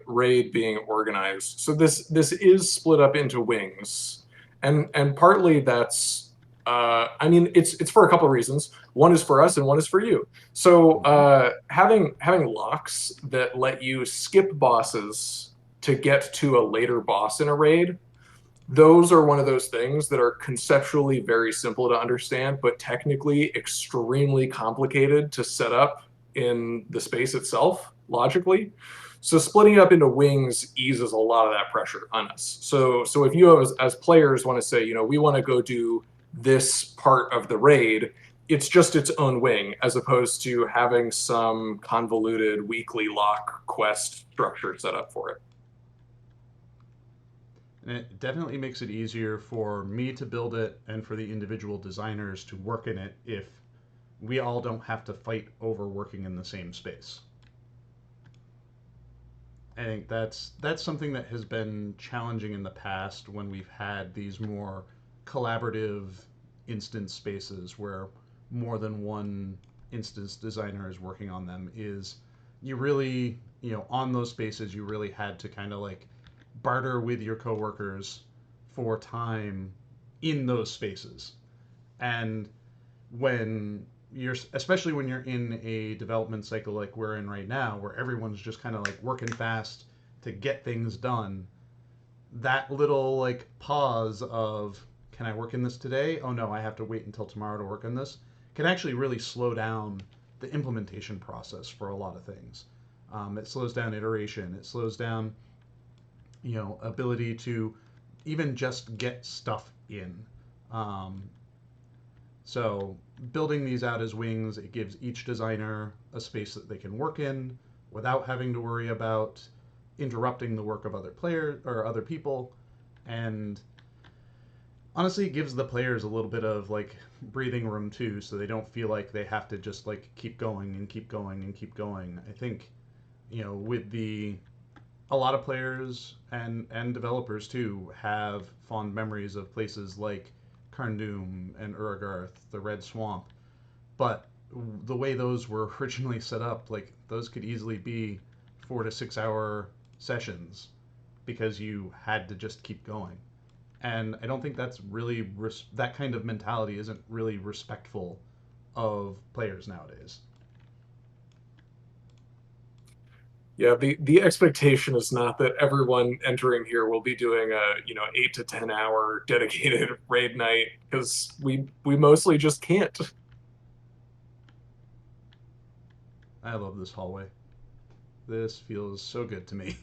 raid being organized. So this is split up into wings, and partly that's I mean it's for a couple of reasons. One is for us, and one is for you. So having locks that let you skip bosses to get to a later boss in a raid, those are one of those things that are conceptually very simple to understand, but technically extremely complicated to set up in the space itself. logically. So splitting it up into wings eases a lot of that pressure on us. So if you as players want to say, we want to go do this part of the raid, it's just its own wing, as opposed to having some convoluted weekly lock quest structure set up for it.
And it definitely makes it easier for me to build it and for the individual designers to work in it if we all don't have to fight over working in the same space. I think that's something that has been challenging in the past when we've had these more collaborative instance spaces where more than one instance designer is working on them is you really, on those spaces you really had to kind of like barter with your coworkers for time in those spaces. And when you're especially when you're in a development cycle like we're in right now where everyone's just kind of like working fast to get things done, that little like pause of can I work in this today, oh no I have to wait until tomorrow to work on this, can actually really slow down the implementation process for a lot of things. It slows down iteration, it slows down ability to even just get stuff in. um, so building these out as wings, it gives each designer a space that they can work in without having to worry about interrupting the work of other players or other people. And honestly, it gives the players a little bit of like breathing room too, so they don't feel like they have to just like keep going and keep going and keep going. I think with the a lot of players and developers too have fond memories of places like Carndoom and Uragarth, the Red Swamp. But the way those were originally set up, like those could easily be 4 to 6 hour sessions because you had to just keep going. And I don't think that's really that kind of mentality isn't really respectful of players nowadays.
Yeah, the expectation is not that everyone entering here will be doing a 8 to 10 hour dedicated raid night, because we mostly just can't.
I love this hallway. This feels so good to me.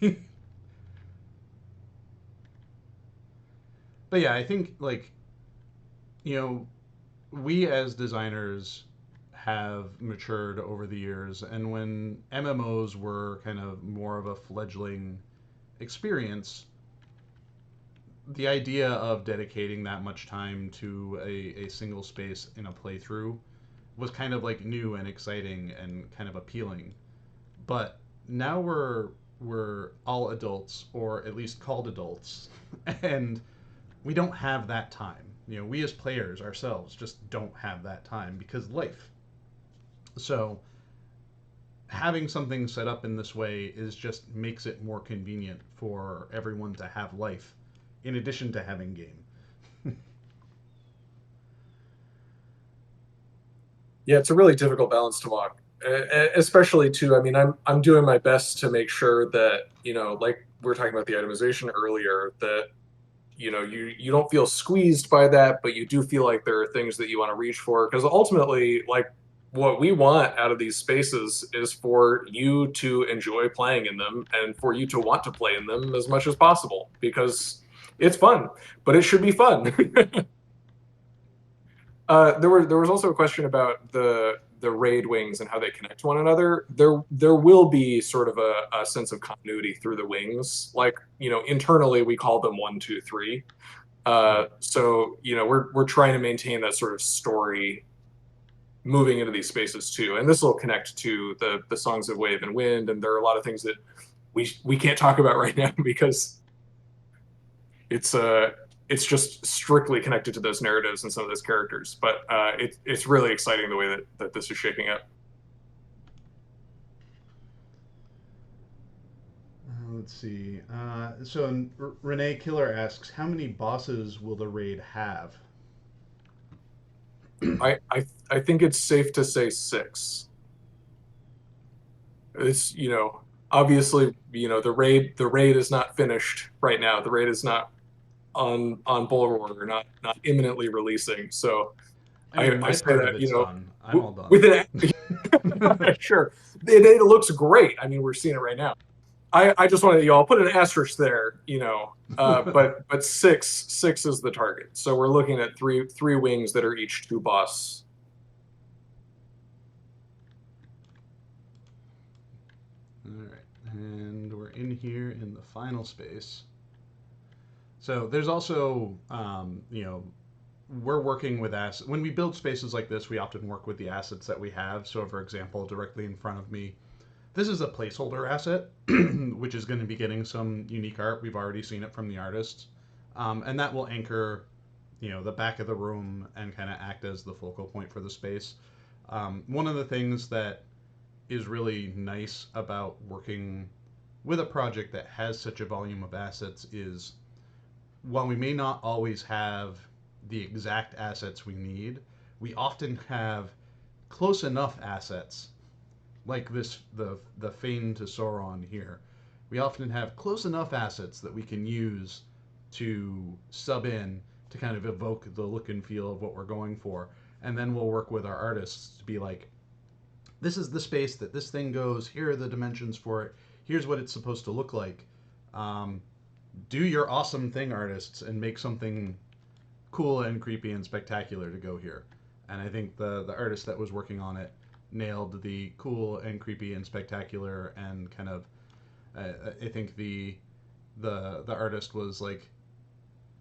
But yeah, I think like you know we as designers have matured over the years, and when MMOs were kind of more of a fledgling experience, the idea of dedicating that much time to a single space in a playthrough was kind of like new and exciting and kind of appealing. But now we're all adults, or at least called adults, and we don't have that time. We as players ourselves just don't have that time because life. So having something set up in this way is just makes it more convenient for everyone to have life in addition to having game.
Yeah, it's a really difficult balance to walk, especially too. I mean, I'm doing my best to make sure that, like we were talking about the itemization earlier, that you don't feel squeezed by that, but you do feel like there are things that you want to reach for, because ultimately, like, what we want out of these spaces is for you to enjoy playing in them and for you to want to play in them as much as possible, because it's fun, but it should be fun. There was also a question about the raid wings and how they connect to one another. There will be sort of a sense of continuity through the wings. Like, internally we call them 1, 2, 3.
Right.
So we're trying to maintain that sort of story moving into these spaces too. And this will connect to the songs of Wave and Wind. And there are a lot of things that we can't talk about right now because it's it's just strictly connected to those narratives and some of those characters. But it's really exciting the way that this is shaping up.
Let's see. So Renee Killer asks, how many bosses will the raid have?
I think it's safe to say 6. It's, obviously, the raid is not finished right now. The raid is not on Bullroar, not imminently releasing. So
I mean,
I
my
say
part of
that,
it's done. I'm all
with
done.
an Sure, it looks great. I mean, we're seeing it right now. I just want to, I'll put an asterisk there, but six is the target. So we're looking at three wings that are each two boss.
All right, and we're in here in the final space. So there's also, we're working with assets. When we build spaces like this, we often work with the assets that we have. So, for example, directly in front of me, this is a placeholder asset, which is going to be getting some unique art. We've already seen it from the artists. And that will anchor, the back of the room and kind of act as the focal point for the space. One of the things that is really nice about working with a project that has such a volume of assets is while we may not always have the exact assets we need, we often have close enough assets, like the Fane to Sauron here. We often have close enough assets that we can use to sub in to kind of evoke the look and feel of what we're going for, and then we'll work with our artists to be like, this is the space that this thing goes. Here are the dimensions for it. Here's what it's supposed to look like. Um, do your awesome thing, artists, and make something cool and creepy and spectacular to go here. And I think the artist that was working on it nailed the cool and creepy and spectacular and kind of. I think the artist was like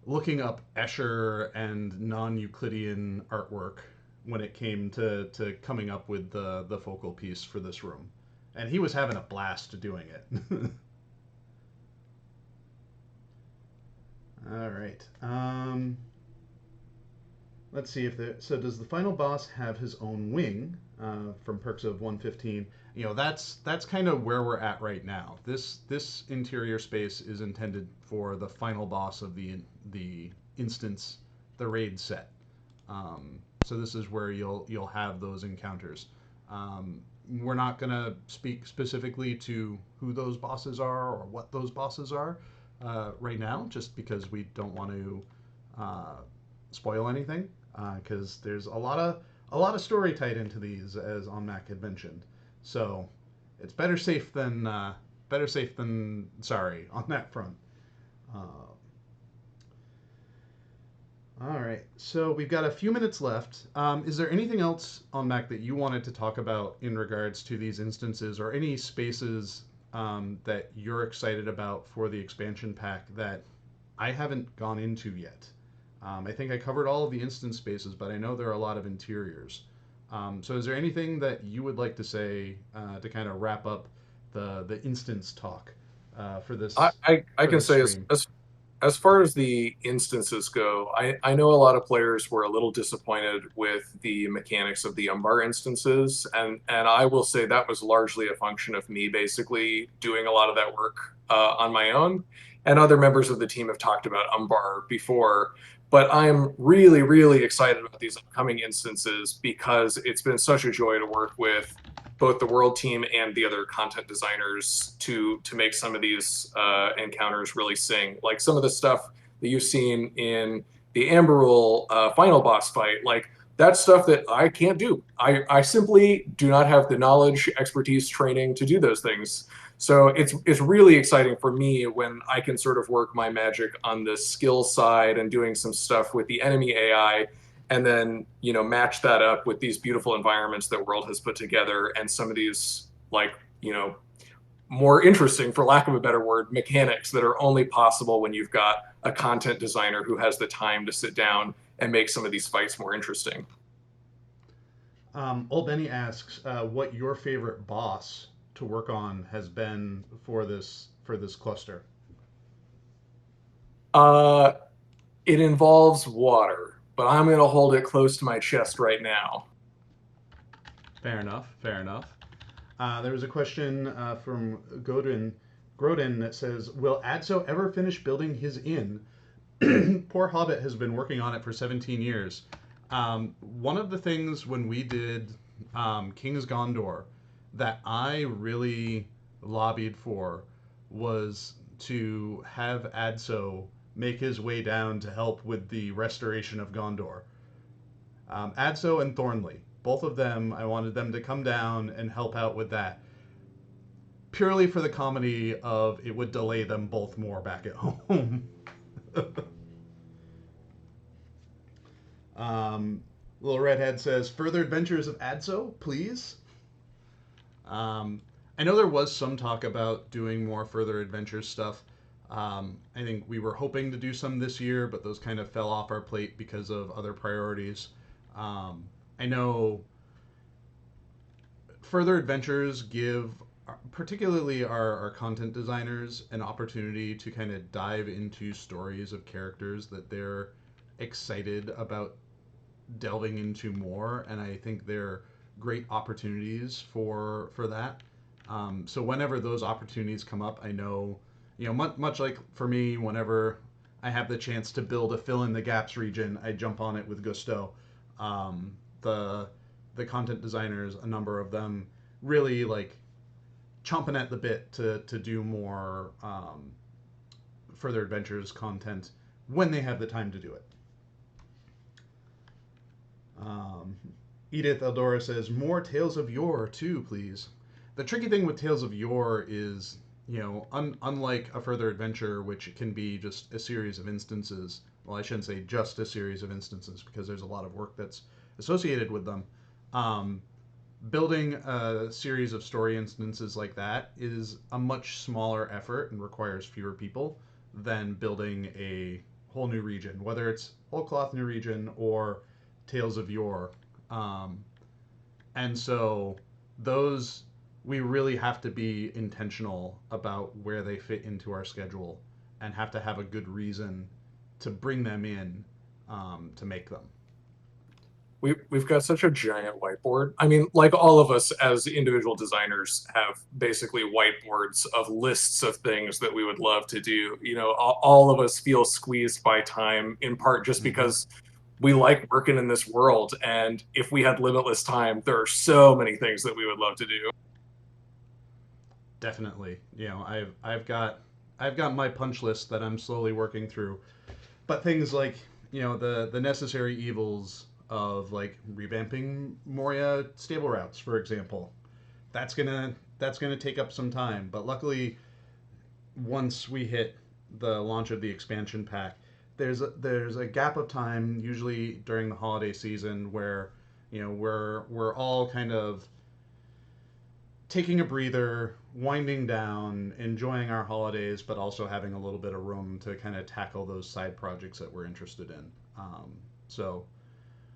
looking up Escher and non-Euclidean artwork when it came to coming up with the focal piece for this room, and he was having a blast doing it. All right. Let's see if the so does the final boss have his own wing from Perks of 115? That's kind of where we're at right now. This interior space is intended for the final boss of the instance, the raid set. So this is where you'll have those encounters. We're not gonna speak specifically to who those bosses are or what those bosses are right now, just because we don't want to spoil anything. Because there's a lot of story tied into these, as On Mac had mentioned. So it's better safe than sorry on that front. Uh, all right, so we've got a few minutes left. Is there anything else on Mac that you wanted to talk about in regards to these instances, or any spaces that you're excited about for the expansion pack that I haven't gone into yet? I think I covered all of the instance spaces, but I know there are a lot of interiors. So is there anything that you would like to say to kind of wrap up the instance talk for
I,
this
I
for
can
this
say
stream?
as far as the instances go, I know a lot of players were a little disappointed with the mechanics of the Umbar instances, and I will say that was largely a function of me basically doing a lot of that work on my own. And other members of the team have talked about Umbar before, but I'm really, really excited about these upcoming instances because it's been such a joy to work with both the world team and the other content designers to make some of these encounters really sing. Like some of the stuff that you've seen in the Amberul final boss fight, like that's stuff that I can't do. I simply do not have the knowledge, expertise, training to do those things. So it's really exciting for me when I can sort of work my magic on the skill side and doing some stuff with the enemy AI and then match that up with these beautiful environments that World has put together and some of these like more interesting, for lack of a better word, mechanics that are only possible when you've got a content designer who has the time to sit down and make some of these fights more interesting.
Old Benny asks what your favorite boss to work on has been for this cluster.
uh it involves water, but I'm going to hold it close to my chest right now.
Fair enough. Fair enough. There was a question from Grodin that says, "Will Adso ever finish building his inn? Poor Hobbit has been working on it for 17 years." One of the things when we did King's Gondor that I really lobbied for was to have Adso make his way down to help with the restoration of Gondor. Adso and Thornley. both of them, I wanted them to come down and help out with that, purely for the comedy of it would delay them both more back at home. um, Little Redhead says, "Further adventures of Adso, please." Um, I know there was some talk about doing more further adventures stuff. I think we were hoping to do some this year, but those kind of fell off our plate because of other priorities. I know further adventures give particularly our content designers an opportunity to kind of dive into stories of characters that they're excited about delving into more, and I think they're great opportunities for that. So whenever those opportunities come up, I know, much like for me, whenever I have the chance to build a fill in the gaps region, I jump on it with gusto. Um, the the content designers, a number of them, really like chomping at the bit to do more further adventures content when they have the time to do it. Um, Edith Eldora says, "More Tales of Yore, too, please." The tricky thing with Tales of Yore is, unlike a further adventure, which can be just a series of instances. Well, I shouldn't say just a series of instances because there's a lot of work that's associated with them. Um, Building a series of story instances like that is a much smaller effort and requires fewer people than building a whole new region, whether it's whole cloth new region or Tales of Yore. Um, and so those, we really have to be intentional about where they fit into our schedule and have to have a good reason to bring them in, to make them.
We've got such a giant whiteboard. I mean, like all of us as individual designers have basically whiteboards of lists of things that we would love to do. All of us feel squeezed by time, in part just because we like working in this world. And if we had limitless time, there are so many things that we would love to do.
Definitely. I've got my punch list that I'm slowly working through. But things like, the necessary evils of like revamping Moria stable routes, for example. That's gonna take up some time. But luckily, once we hit the launch of the expansion pack, there's a gap of time, usually during the holiday season, where we're all kind of taking a breather, winding down, enjoying our holidays, but also having a little bit of room to kind of tackle those side projects that we're interested in. So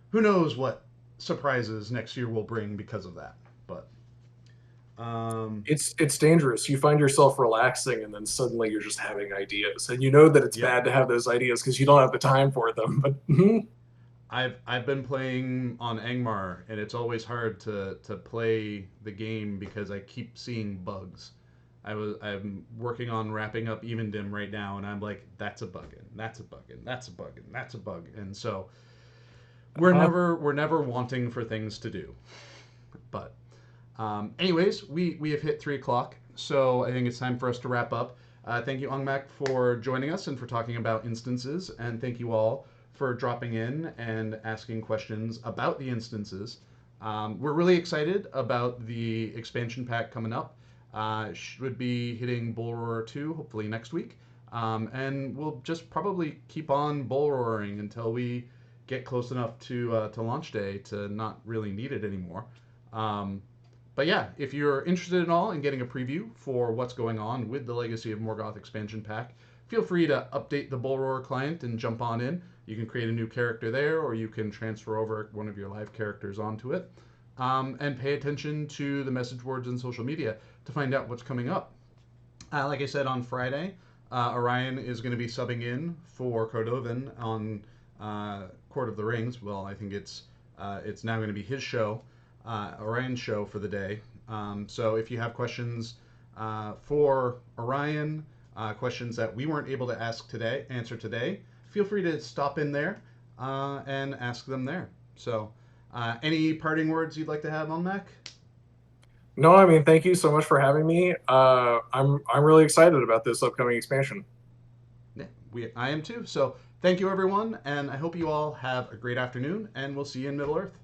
who knows what surprises next year will bring because of that. But
It's dangerous. You find yourself relaxing, and then suddenly you're just having ideas, and you know that it's
yep,
bad to have those ideas because you don't have the time for them. But
I've been playing on Angmar, and it's always hard to play the game because I keep seeing bugs. I'm working on wrapping up Even Dim right now, and I'm like, that's a bug, and that's a bug, and that's a bug, and that's a bug, and so we're never wanting for things to do. But anyways, we have hit 3 o'clock, so I think it's time for us to wrap up. Thank you, Ongmak, for joining us and for talking about instances, and thank you all for dropping in and asking questions about the instances. We're really excited about the expansion pack coming up. Should be hitting Bull Roar 2 hopefully next week. And we'll just probably keep on bull roaring until we get close enough to launch day to not really need it anymore. Um, but yeah, if you're interested at all in getting a preview for what's going on with the Legacy of Morgoth expansion pack, feel free to update the Bull Roar client and jump on in. You can create a new character there, or you can transfer over one of your live characters onto it. And pay attention to the message boards and social media to find out what's coming up. Like I said, on Friday, Orion is going to be subbing in for Cordovan on Court of the Rings. Well, I think it's now going to be his show, Orion's show for the day. So if you have questions for Orion, questions that we weren't able to answer today, feel free to stop in there and ask them there. So, any parting words you'd like to have on Mac?
no, I mean, thank you so much for having me. I'm really excited about this upcoming expansion.
Yeah, I am too. So, thank you everyone, and I hope you all have a great afternoon, and we'll see you in Middle Earth.